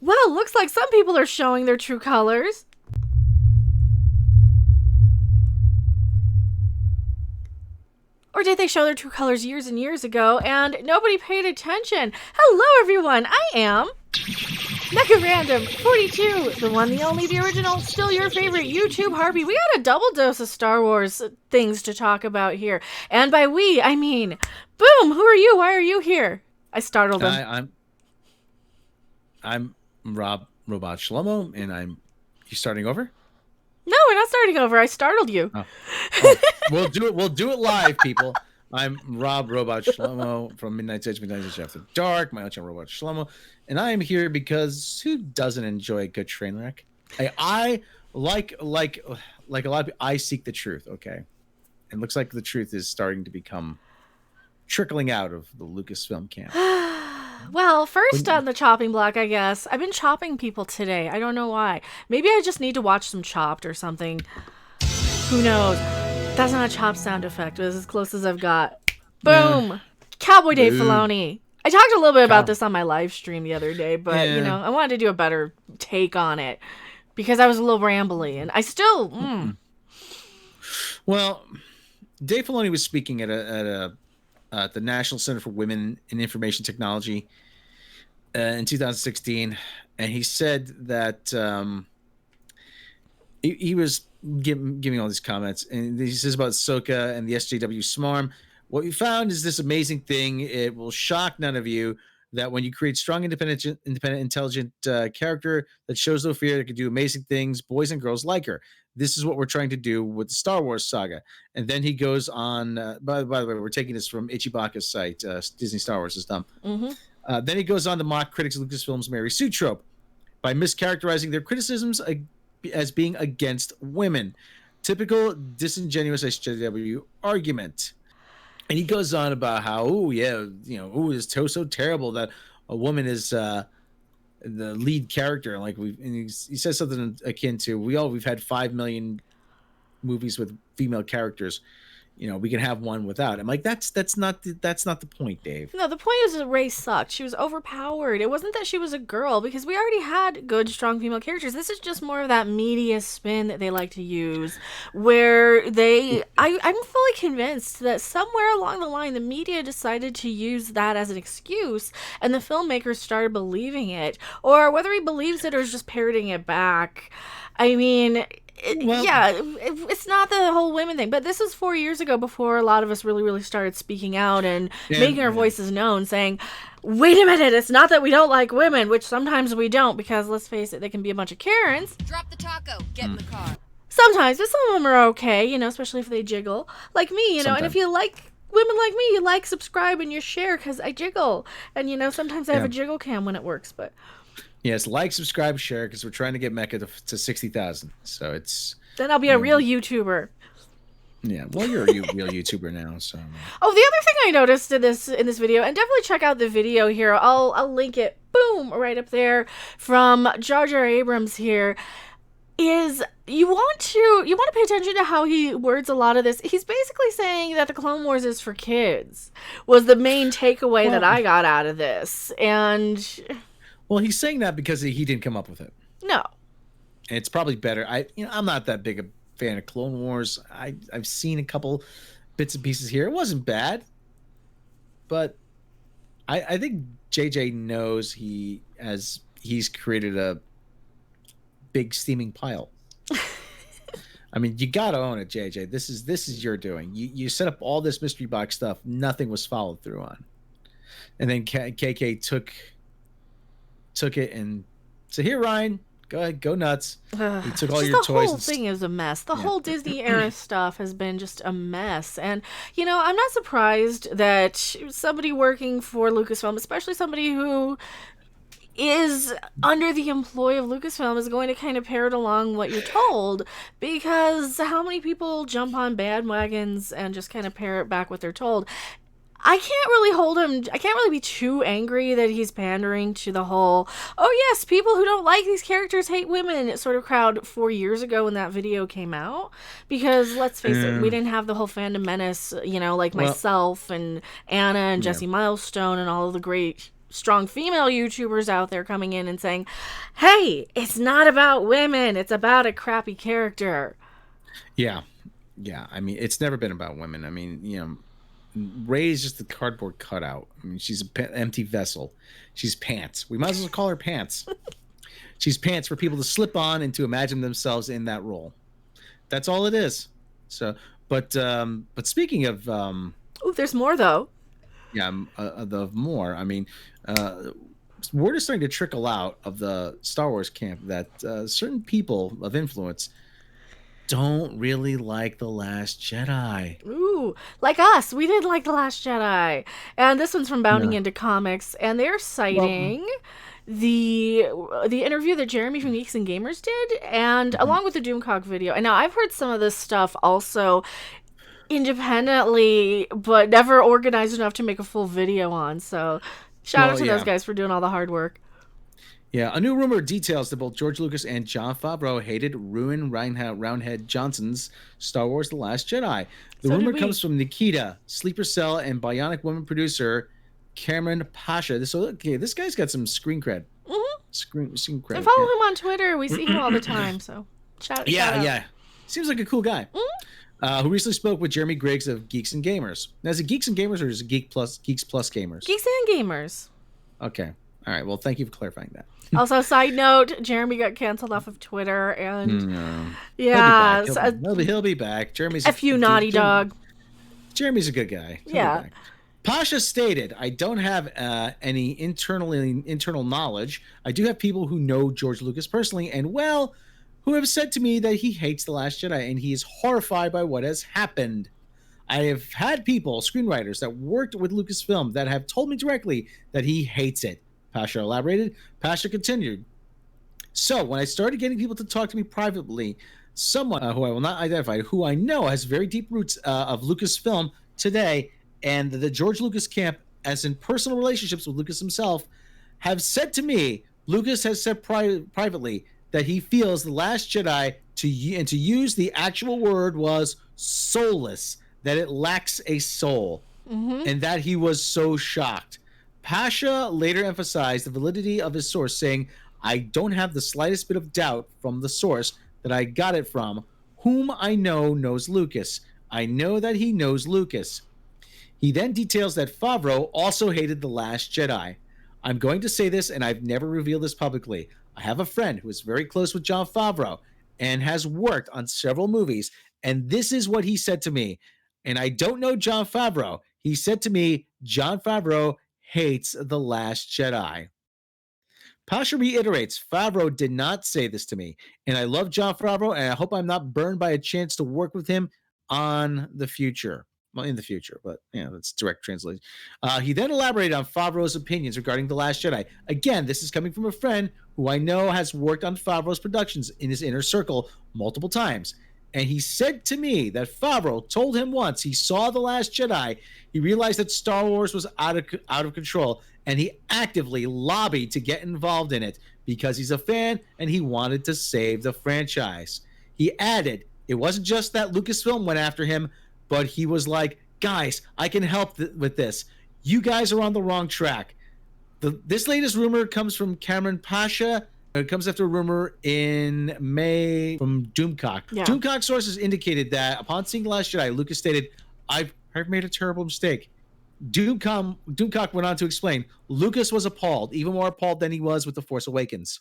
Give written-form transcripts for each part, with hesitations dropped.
Well, looks like some people are showing their true colors. Or did they show their true colors years and years ago and nobody paid attention? Hello, everyone. I am Mecha Random 42, the one, the only, the original, still your favorite YouTube Harpy. We got a double dose of Star Wars things to talk about here. And by we, I mean, boom, who are you? Why are you here? I startled him. I'm Rob Robot Shlomo, and you starting over? No, we're not starting over. I startled you. Oh, we'll do it live, people. I'm Rob Robot Shlomo from Midnight Edge After Dark, my own channel Robot Shlomo, and I am here because who doesn't enjoy a good train wreck? I like a lot of people, I seek the truth, okay? And looks like the truth is starting to become trickling out of the Lucasfilm camp. Well, first on the chopping block, I guess. I've been chopping people today. I don't know why. Maybe I just need to watch some Chopped or something. Who knows? That's not a Chopped sound effect. It's as close as I've got. Boom! Cowboy Dave Filoni. I talked a little bit about this on my live stream the other day, but, you know, I wanted to do a better take on it because I was a little rambly, and I still... Well, Dave Filoni was speaking at the National Center for Women in Information Technology in 2016, and he said that he was giving all these comments, and he says about Ahsoka and the SJW Smarm. What we found is this amazing thing. It will shock none of you that when you create strong, independent, intelligent character that shows no fear, that can do amazing things, boys and girls like her. This is what we're trying to do with the Star Wars saga. And then he goes on, by the way, we're taking this from Ichibaka's site, Disney Star Wars is dumb. Mm-hmm. Then he goes on to mock critics of Lucasfilm's Mary Sue trope by mischaracterizing their criticisms as being against women. Typical disingenuous SJW argument. And he goes on about how, it's so terrible that a woman is the lead character. Like he says something akin to, we've had 5 million movies with female characters. You know, we can have one without. I'm like, that's not the point, Dave. No, the point is that Rey sucked. She was overpowered. It wasn't that she was a girl, because we already had good, strong female characters. This is just more of that media spin that they like to use, where I'm fully convinced that somewhere along the line, the media decided to use that as an excuse, and the filmmakers started believing it. Or whether he believes it or is just parroting it back. I mean... it's not the whole women thing, but this was 4 years ago, before a lot of us really started speaking out and making our voices known, saying, wait a minute, it's not that we don't like women, which sometimes we don't, because let's face it, they can be a bunch of Karens. Drop the taco, get in the car. Sometimes, but some of them are okay, you know, especially if they jiggle, like me, you know. Sometimes. And if you like women like me, you like, subscribe, and you share, because I jiggle, and you know, sometimes I have a jiggle cam when it works, but... Yes, like, subscribe, share, because we're trying to get Mecca to 60,000. So it's... Then I'll be a real YouTuber. Yeah, well, you're a real YouTuber now, so... Oh, the other thing I noticed in this video, and definitely check out the video here, I'll link it, boom, right up there, from Jar Jar Abrams here, is you want to pay attention to how he words a lot of this. He's basically saying that the Clone Wars is for kids, was the main takeaway that I got out of this, and... Well, he's saying that because he didn't come up with it. No. And it's probably better. I'm not that big a fan of Clone Wars. I've seen a couple bits and pieces here. It wasn't bad, but I think JJ knows he's created a big steaming pile. I mean, you gotta own it, JJ. This is your doing. You set up all this mystery box stuff. Nothing was followed through on, and then KK took it and said, "Here, Ryan, go ahead, go nuts." He took all your toys. The whole thing is a mess. The whole Disney era stuff has been just a mess. And, you know, I'm not surprised that somebody working for Lucasfilm, especially somebody who is under the employ of Lucasfilm, is going to kind of parrot along what you're told, because how many people jump on bandwagons and just kind of parrot back what they're told? I can't really be too angry that he's pandering to the whole, oh yes, people who don't like these characters hate women sort of crowd 4 years ago when that video came out. Because let's face it, we didn't have the whole fandom menace, you know, like myself and Anna and Jesse Milestone and all of the great strong female YouTubers out there coming in and saying, hey, it's not about women, it's about a crappy character. Yeah. Yeah. I mean, it's never been about women. I mean, Rey's just the cardboard cutout. I mean, she's an empty vessel. She's pants. We might as well call her pants. She's pants for people to slip on and to imagine themselves in that role. That's all it is. So, but speaking of, Ooh, there's more though. yeah, the more. I mean, word is starting to trickle out of the Star Wars camp that certain people of influence don't really like The Last Jedi. Ooh, like us. We didn't like The Last Jedi. And this one's from Bounding Yeah. Into Comics, and they're citing the interview that Jeremy from Geeks and Gamers did, and along with the Doomcock video. And now I've heard some of this stuff also independently, but never organized enough to make a full video on. So shout out to those guys for doing all the hard work. Yeah, a new rumor details that both George Lucas and John Favreau hated Ruin Roundhead Johnson's Star Wars The Last Jedi. The So rumor did we. comes from Nikita, Sleeper Cell, and Bionic Woman producer Cameron Pasha. This guy's got some screen cred. Mm-hmm. Screen cred. And follow him on Twitter. We see him all the time. So shout out. Yeah. Seems like a cool guy. Who recently spoke with Jeremy Griggs of Geeks and Gamers. Now, is it Geeks and Gamers or is it Geeks Plus Gamers? Geeks and Gamers. Okay. All right. Well, thank you for clarifying that. Also, side note, Jeremy got canceled off of Twitter, and No. yeah, He'll be back. Jeremy's F you, naughty dog. Jeremy's a good guy. He'll be Yeah. back. Pasha stated, "I don't have any internal knowledge. I do have people who know George Lucas personally, and who have said to me that he hates The Last Jedi and he is horrified by what has happened. I have had people, screenwriters that worked with Lucasfilm, that have told me directly that he hates it." Pasha elaborated. Pasha continued, "So when I started getting people to talk to me privately, someone who I will not identify, who I know has very deep roots of Lucasfilm today, and the George Lucas camp, as in personal relationships with Lucas himself, have said to me, Lucas has said privately that he feels The Last Jedi, to use the actual word, was soulless, that it lacks a soul, and that he was so shocked." Pasha later emphasized the validity of his source, saying, "I don't have the slightest bit of doubt from the source that I got it from, whom I know knows Lucas. I know that he knows Lucas." He then details that Favreau also hated The Last Jedi. "I'm going to say this, and I've never revealed this publicly. I have a friend who is very close with John Favreau and has worked on several movies, and this is what he said to me. And I don't know John Favreau. He said to me, John Favreau hates The Last Jedi." Pasha reiterates, "Favreau did not say this to me, and I love John Favreau, and I hope I'm not burned by a chance to work with him on the future." Well, in the future, but that's direct translation. He then elaborated on Favreau's opinions regarding The Last Jedi. Again, this is coming from a friend who I know has worked on Favreau's productions in his inner circle multiple times. And he said to me that Favreau told him once he saw The Last Jedi, he realized that Star Wars was out of control, and he actively lobbied to get involved in it because he's a fan and he wanted to save the franchise. He added, it wasn't just that Lucasfilm went after him, but he was like, "Guys, I can help with this. You guys are on the wrong track." This latest rumor comes from Cameron Pasha. It comes after a rumor in May from Doomcock. Yeah. Doomcock sources indicated that upon seeing The Last Jedi, Lucas stated, I've made a terrible mistake." Doomcock went on to explain, Lucas was appalled, even more appalled than he was with The Force Awakens.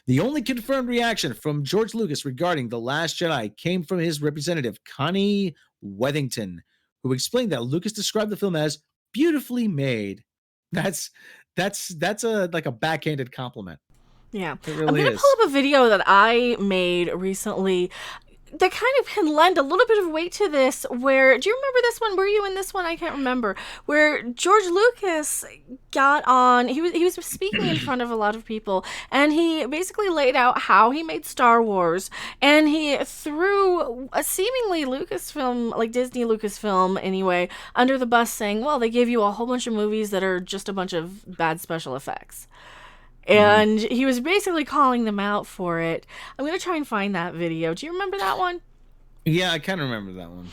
The only confirmed reaction from George Lucas regarding The Last Jedi came from his representative, Connie Wethington, who explained that Lucas described the film as beautifully made. That's like a backhanded compliment. Yeah. It really I'm going to is. pull up a video that I made recently that kind of can lend a little bit of weight to this, where, do you remember this one? Were you in this one? I can't remember. Where George Lucas got on, he was speaking in front of a lot of people, and he basically laid out how he made Star Wars, and he threw a seemingly Lucasfilm, like Disney Lucasfilm anyway, under the bus, saying, well, they gave you a whole bunch of movies that are just a bunch of bad special effects. And he was basically calling them out for it. I'm going to try and find that video. Do you remember that one? Yeah, I kind of remember that one.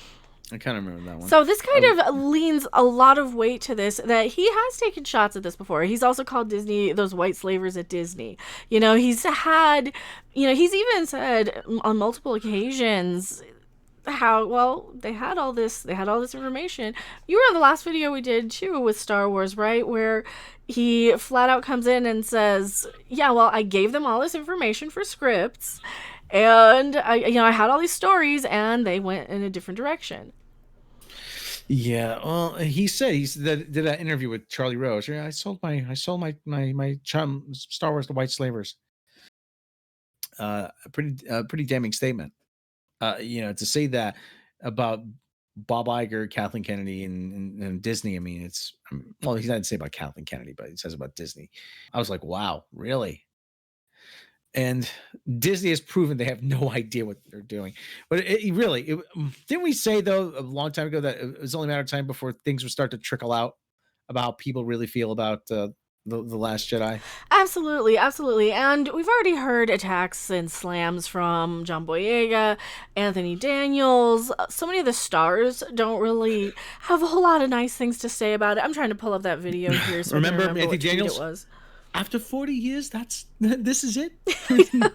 I kind of remember that one. So this kind of leans a lot of weight to this, that he has taken shots at this before. He's also called Disney those white slavers at Disney. He's had, he's even said on multiple occasions how, well, they had all this information. You were on the last video we did too with Star Wars, right? Where he flat out comes in and says, yeah, well, I gave them all this information for scripts, and I had all these stories and they went in a different direction. Yeah, well, he did that interview with Charlie Rose. Yeah, I sold my Star Wars: The White Slavers. A pretty damning statement. To say that about Bob Iger, Kathleen Kennedy, and Disney. I mean, he didn't say about Kathleen Kennedy, but he says about Disney. I was like, wow, really? And Disney has proven they have no idea what they're doing. But didn't we say, though, a long time ago that it was only a matter of time before things would start to trickle out about how people really feel about the Last Jedi? Absolutely. And we've already heard attacks and slams from John Boyega, Anthony Daniels. So many of the stars don't really have a whole lot of nice things to say about it. I'm trying to pull up that video here. So remember I Anthony what Daniels? It was. After 40 years, this is it? Well,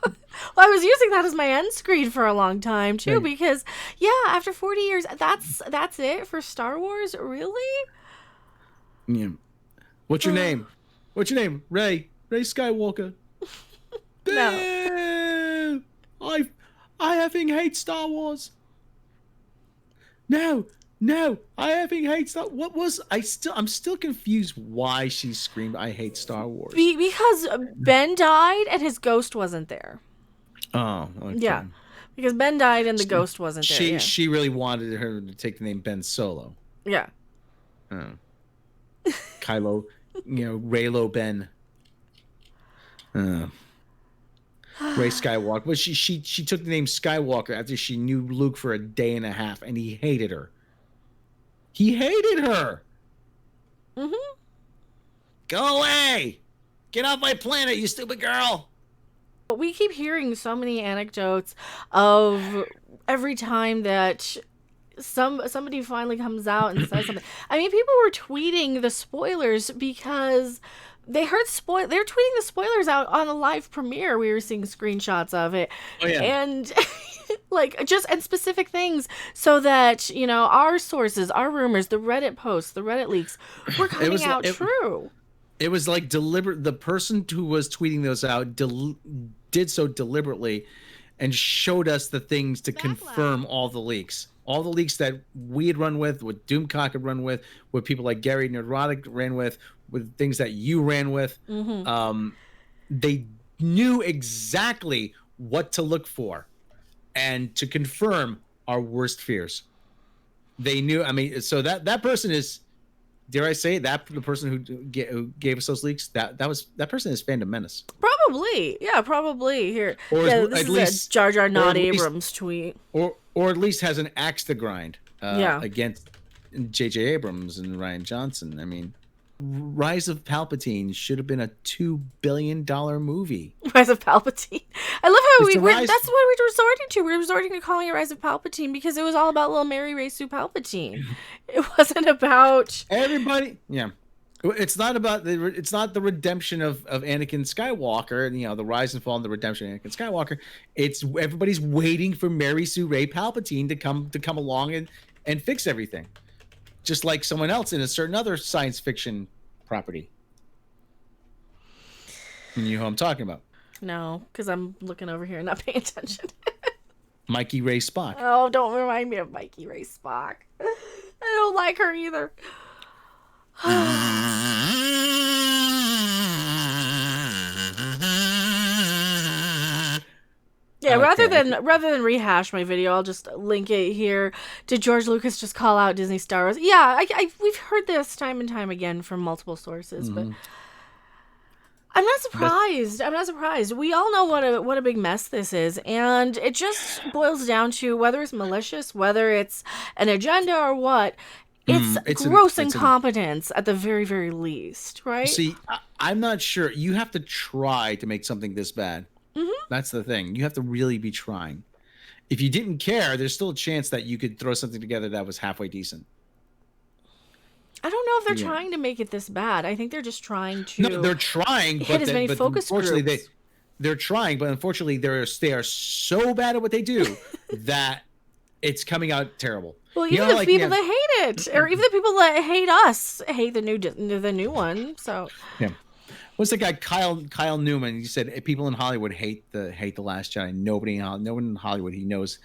I was using that as my end screen for a long time, too, Right. because, after 40 years, that's it for Star Wars? Really? Yeah. What's your name? Ray Skywalker. No. I effing hate Star Wars. No, I effing hate Star. I'm still confused why she screamed, "I hate Star Wars." Because Ben died and his ghost wasn't there. Oh, okay. Yeah, because Ben died and the ghost wasn't there. She really wanted her to take the name Ben Solo. Yeah. Oh. Kylo, Raylo Ben. Ray Skywalker. But she took the name Skywalker after she knew Luke for a day and a half, and he hated her. Mm-hmm. Go away! Get off my planet, you stupid girl! We keep hearing so many anecdotes of every time that somebody finally comes out and says something. I mean, people were tweeting the spoilers because they heard they're tweeting the spoilers out on a live premiere. We were seeing screenshots of it. Oh, yeah. And and specific things so that, our sources, our rumors, the Reddit posts, the Reddit leaks were coming out true. It was like deliberate. The person who was tweeting those out did so deliberately and showed us the things to confirm all the leaks. All the leaks that we had run with, what Doomcock had run with, what people like Gary Neurotic ran with things that you ran with. Mm-hmm. They knew exactly what to look for and to confirm our worst fears. They knew. I mean, so that person is, dare I say, the person who gave us those leaks, that person is Fandom Menace. Probably. Yeah, probably. Here. Or this is a Jar Jar Not Abrams tweet. Or at least has an axe to grind against J.J. Abrams and Rian Johnson. I mean, Rise of Palpatine should have been a $2 billion movie. Rise of Palpatine. I love how that's what we were resorting to. We were resorting to calling it Rise of Palpatine because it was all about little Mary Ray Sue Palpatine. It wasn't about everybody. Yeah. It's not the redemption of Anakin Skywalker, the rise and fall and the redemption of Anakin Skywalker. It's everybody's waiting for Mary Sue Ray Palpatine to come along and fix everything. Just like someone else in a certain other science fiction property. You know who I'm talking about? No, because I'm looking over here and not paying attention. Mikey Ray Spock. Oh, don't remind me of Mikey Ray Spock. I don't like her either. Yeah, rather than rehash my video, I'll just link it here. Did George Lucas just call out Disney Star Wars? Yeah, we've heard this time and time again from multiple sources, but I'm not surprised. We all know what a big mess this is, and it just boils down to whether it's malicious, whether it's an agenda or what. It's gross incompetence at the very, very least, right? See, I'm not sure. You have to try to make something this bad. Mm-hmm. That's the thing. You have to really be trying. if you didn't care, there's still a chance that you could throw something together that was halfway decent. I don't know if they're trying to make it this bad. I think they're just trying to. No, they're trying, hit as many focus unfortunately groups. they're trying, but unfortunately they are so bad at what they do that it's coming out terrible. Well, even the people that hate it, or even the people that hate us, hate the new one. So yeah. What's the guy Kyle Newman? He said people in Hollywood hate the Last Jedi. Nobody in Hollywood he knows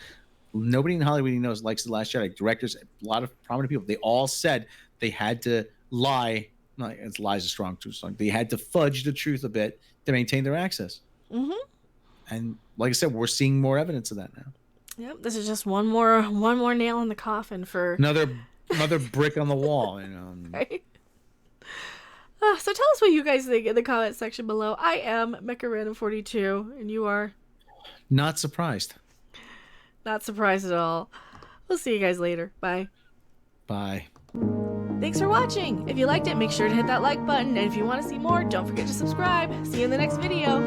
likes the Last Jedi. Directors, a lot of prominent people, they all said they had to lie. No, lies a strong truth song. They had to fudge the truth a bit to maintain their access. Mm-hmm. And like I said, we're seeing more evidence of that now. Yep, this is just one more nail in the coffin for another brick on the wall. Right? So tell us what you guys think in the comment section below. I am MechaRandom42, and you are not surprised. Not surprised at all. We'll see you guys later. Bye. Bye. Thanks for watching. If you liked it, make sure to hit that like button. And if you want to see more, don't forget to subscribe. See you in the next video.